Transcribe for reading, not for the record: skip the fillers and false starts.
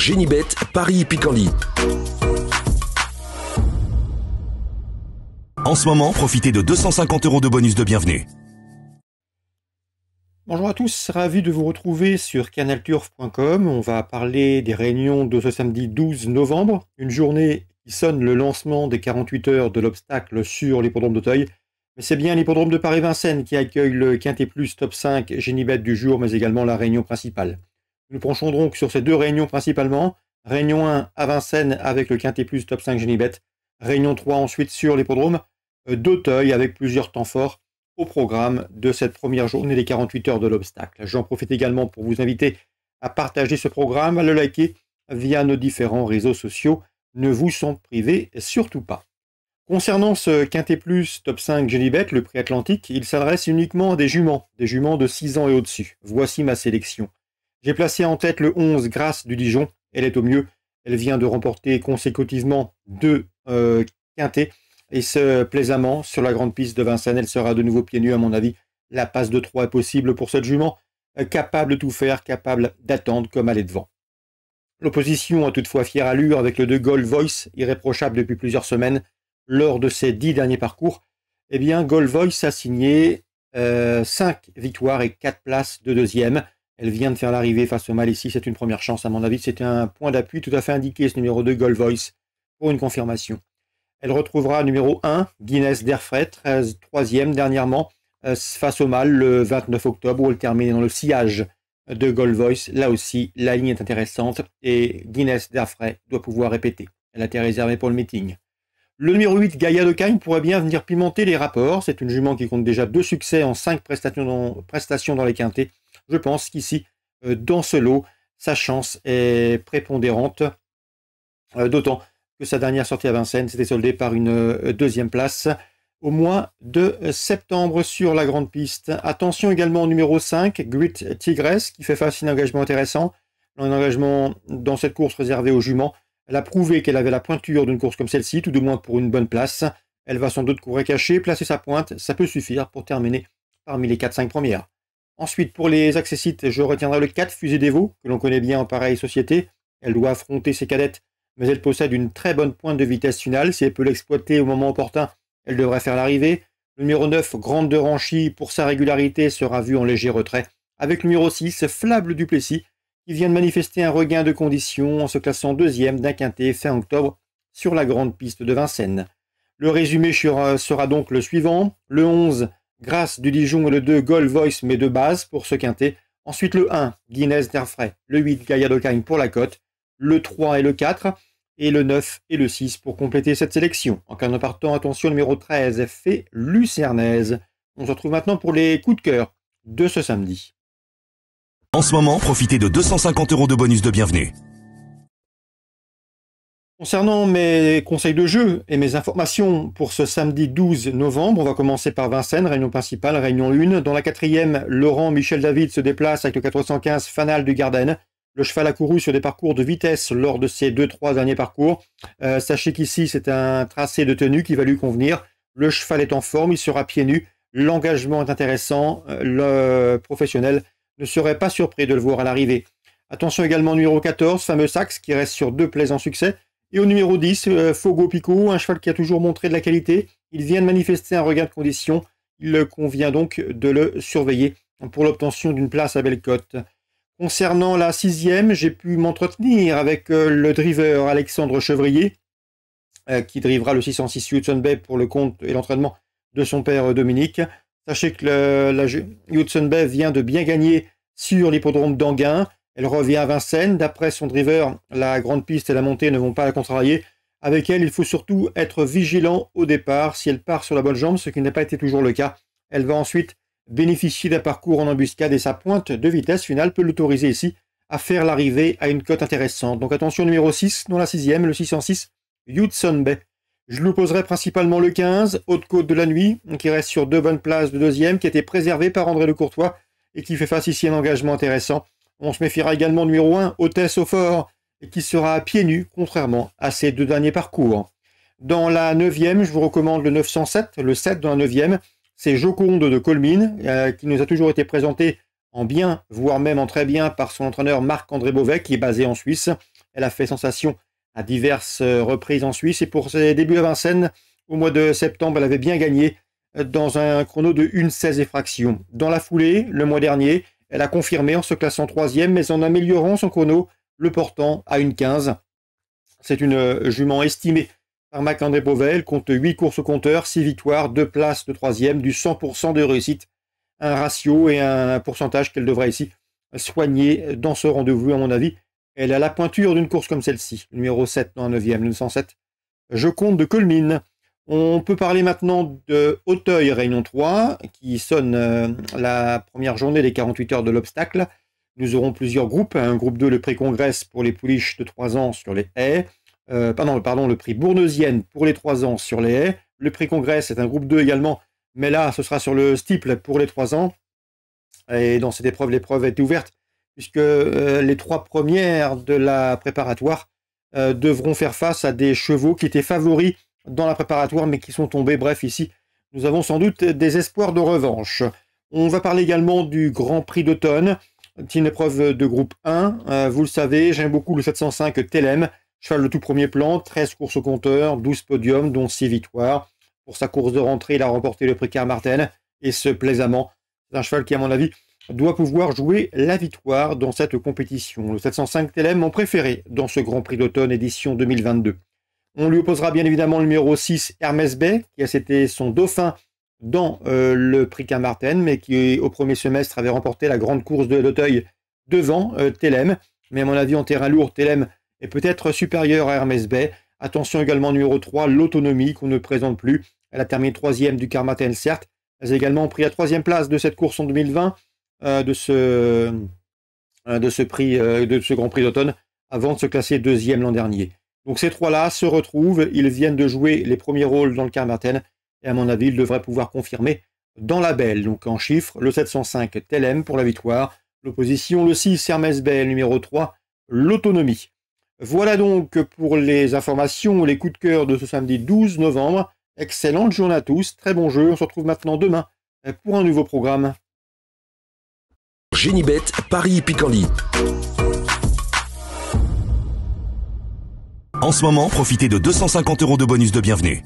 Génibet, Paris Picardie. En ce moment, profitez de 250 € de bonus de bienvenue. Bonjour à tous, ravi de vous retrouver sur canalturf.com. On va parler des réunions de ce samedi 12 novembre, une journée qui sonne le lancement des 48 heures de l'obstacle sur l'hippodrome d'Auteuil. Mais c'est bien l'hippodrome de Paris-Vincennes qui accueille le Quintet Plus Top 5 Génibet du jour, mais également la réunion principale. Nous penchons donc sur ces deux réunions principalement. Réunion 1 à Vincennes avec le Quintet Plus Top 5 Génibet. Réunion 3 ensuite sur l'hippodrome d'Auteuil avec plusieurs temps forts au programme de cette première journée des 48 heures de l'obstacle. J'en profite également pour vous inviter à partager ce programme, à le liker via nos différents réseaux sociaux. Ne vous en privez surtout pas. Concernant ce Quintet Plus Top 5 Génibet, le prix Atlantique, il s'adresse uniquement à des juments de 6 ans et au-dessus. Voici ma sélection. J'ai placé en tête le 11 Grâce du Dijon. Elle est au mieux. Elle vient de remporter consécutivement 2 quintets. Et ce plaisamment sur la grande piste de Vincennes, elle sera de nouveau pieds nus à mon avis. La passe de 3 est possible pour cette jument, capable de tout faire, capable d'attendre comme aller devant. L'opposition a toutefois fière allure avec le 2 Gold Voice, irréprochable depuis plusieurs semaines lors de ses 10 derniers parcours. Eh bien, Gold Voice a signé 5 victoires et 4 places de deuxième. Elle vient de faire l'arrivée face au Mal ici, c'est une première chance à mon avis. C'était un point d'appui tout à fait indiqué, ce numéro 2 Gold Voice, pour une confirmation. Elle retrouvera numéro 1, Guinness d'Airfray, 3e dernièrement, face au Mal le 29 octobre, où elle termine dans le sillage de Gold Voice. Là aussi, la ligne est intéressante et Guinness d'Airfray doit pouvoir répéter. Elle a été réservée pour le meeting. Le numéro 8, Gaïa de Cagnes, pourrait bien venir pimenter les rapports. C'est une jument qui compte déjà 2 succès en 5 prestations dans les quintets. Je pense qu'ici, dans ce lot, sa chance est prépondérante, d'autant que sa dernière sortie à Vincennes s'était soldée par une deuxième place au mois de septembre sur la grande piste. Attention également au numéro 5, Grit Tigress, qui fait face à un engagement intéressant. Un engagement dans cette course réservée aux juments. Elle a prouvé qu'elle avait la pointure d'une course comme celle-ci, tout du moins pour une bonne place. Elle va sans doute courir cachée, placer sa pointe, ça peut suffire pour terminer parmi les 4-5 premières. Ensuite, pour les accessites, je retiendrai le 4 Fusée d'Evo, que l'on connaît bien en pareille société. Elle doit affronter ses cadettes, mais elle possède une très bonne pointe de vitesse finale. Si elle peut l'exploiter au moment opportun, elle devrait faire l'arrivée. Le numéro 9, Grande de Ranchy, pour sa régularité, sera vu en léger retrait. Avec le numéro 6, Flable Duplessis, qui vient de manifester un regain de conditions en se classant deuxième d'un quintet fin octobre sur la grande piste de Vincennes. Le résumé sera donc le suivant. Le 11, Grâce du Dijon et le 2, Gold Voice, mais de base pour ce quintet. Ensuite le 1, Guinness d'Airfray. Le 8, Gaïa de Cagnes pour la cote. Le 3 et le 4. Et le 9 et le 6 pour compléter cette sélection. En cas de partant, attention, numéro 13, fait Lucernaise. On se retrouve maintenant pour les coups de cœur de ce samedi. En ce moment, profitez de 250 € de bonus de bienvenue. Concernant mes conseils de jeu et mes informations pour ce samedi 12 novembre, on va commencer par Vincennes, réunion principale, réunion 1. Dans la 4e, Laurent Michel David se déplace avec le 415 Fanal du Garden. Le cheval a couru sur des parcours de vitesse lors de ses 2-3 derniers parcours. Sachez qu'ici, c'est un tracé de tenue qui va lui convenir. Le cheval est en forme, il sera pieds nus. L'engagement est intéressant. Le professionnel ne serait pas surpris de le voir à l'arrivée. Attention également au numéro 14, fameux Saxe, qui reste sur 2 plaisants succès. Et au numéro 10, Fogo Pico, un cheval qui a toujours montré de la qualité. Il vient de manifester un regain de condition. Il convient donc de le surveiller pour l'obtention d'une place à belle cote. Concernant la 6e, j'ai pu m'entretenir avec le driver Alexandre Chevrier, qui drivera le 606 Hudson Bay pour le compte et l'entraînement de son père Dominique. Sachez que la Hudson Bay vient de bien gagner sur l'hippodrome d'Anguin. Elle revient à Vincennes. D'après son driver, la grande piste et la montée ne vont pas la contrarier. Avec elle, il faut surtout être vigilant au départ. Si elle part sur la bonne jambe, ce qui n'a pas été toujours le cas, elle va ensuite bénéficier d'un parcours en embuscade et sa pointe de vitesse finale peut l'autoriser ici à faire l'arrivée à une cote intéressante. Donc attention numéro 6 dans la 6e, le 606 Hudson Bay. Je lui poserai principalement le 15, Haute-Côte de la Nuit, qui reste sur 2 bonnes places de deuxième, qui a été préservé par André Le Courtois et qui fait face ici à un engagement intéressant. On se méfiera également numéro 1, Hôtesse au Fort, et qui sera à pieds nus, contrairement à ses 2 derniers parcours. Dans la 9e, je vous recommande le 907, le 7 dans la 9e. C'est Joconde de Colmine, qui nous a toujours été présenté en bien, voire même en très bien, par son entraîneur Marc-André Beauvais, qui est basé en Suisse. Elle a fait sensation à diverses reprises en Suisse et pour ses débuts à Vincennes, au mois de septembre, elle avait bien gagné dans un chrono de 1,16 et fraction. Dans la foulée, le mois dernier, elle a confirmé en se classant 3e, mais en améliorant son chrono, le portant à 1,15. C'est une jument estimée par Marc-André Beauvais. Elle compte 8 courses au compteur, 6 victoires, 2 places de 3e, du 100% de réussite. Un ratio et un pourcentage qu'elle devrait ici soigner dans ce rendez-vous, à mon avis. Elle a la pointure d'une course comme celle-ci, le numéro 7 dans la 9e, le 907. Je compte de Colmine. On peut parler maintenant de Auteuil, Réunion 3, qui sonne la première journée des 48 heures de l'obstacle. Nous aurons plusieurs groupes. Un groupe 2, le prix Congrès pour les pouliches de 3 ans sur les haies. Le prix Bourneusienne pour les 3 ans sur les haies. Le prix Congrès, c'est un groupe 2 également, mais là, ce sera sur le steeple pour les 3 ans. Et dans cette épreuve, l'épreuve est ouverte, puisque les 3 premières de la préparatoire devront faire face à des chevaux qui étaient favoris dans la préparatoire, mais qui sont tombés. Bref, ici, nous avons sans doute des espoirs de revanche. On va parler également du Grand Prix d'automne. C'est une épreuve de groupe 1. Vous le savez, j'aime beaucoup le 705 Telem. Cheval de tout premier plan, 13 courses au compteur, 12 podiums, dont 6 victoires. Pour sa course de rentrée, il a remporté le prix Carmartel, et ce plaisamment. C'est un cheval qui, à mon avis, doit pouvoir jouer la victoire dans cette compétition. Le 705 Telem, mon préféré dans ce Grand Prix d'automne édition 2022. On lui opposera bien évidemment le numéro 6, Hermès Bay, qui a été son dauphin dans le prix Carmarten, mais qui au premier semestre avait remporté la grande course de l'Auteuil devant Telem. Mais à mon avis, en terrain lourd, Telem est peut-être supérieur à Hermès Bay. Attention également numéro 3, l'Autonomie, qu'on ne présente plus. Elle a terminé 3e du Carmarten, certes. Elle a également pris la 3e place de cette course en 2020, de ce Grand Prix d'automne, avant de se classer 2e l'an dernier. Donc ces 3-là se retrouvent, ils viennent de jouer les premiers rôles dans le Carmarten, et à mon avis, ils devraient pouvoir confirmer dans la belle. Donc en chiffres, le 705 Telem pour la victoire, l'opposition, le 6 Hermès Bay, numéro 3, l'Autonomie. Voilà donc pour les informations, les coups de cœur de ce samedi 12 novembre. Excellente journée à tous, très bon jeu, on se retrouve maintenant demain pour un nouveau programme. Génibet, Paris Picardie. En ce moment, profitez de 250 € de bonus de bienvenue.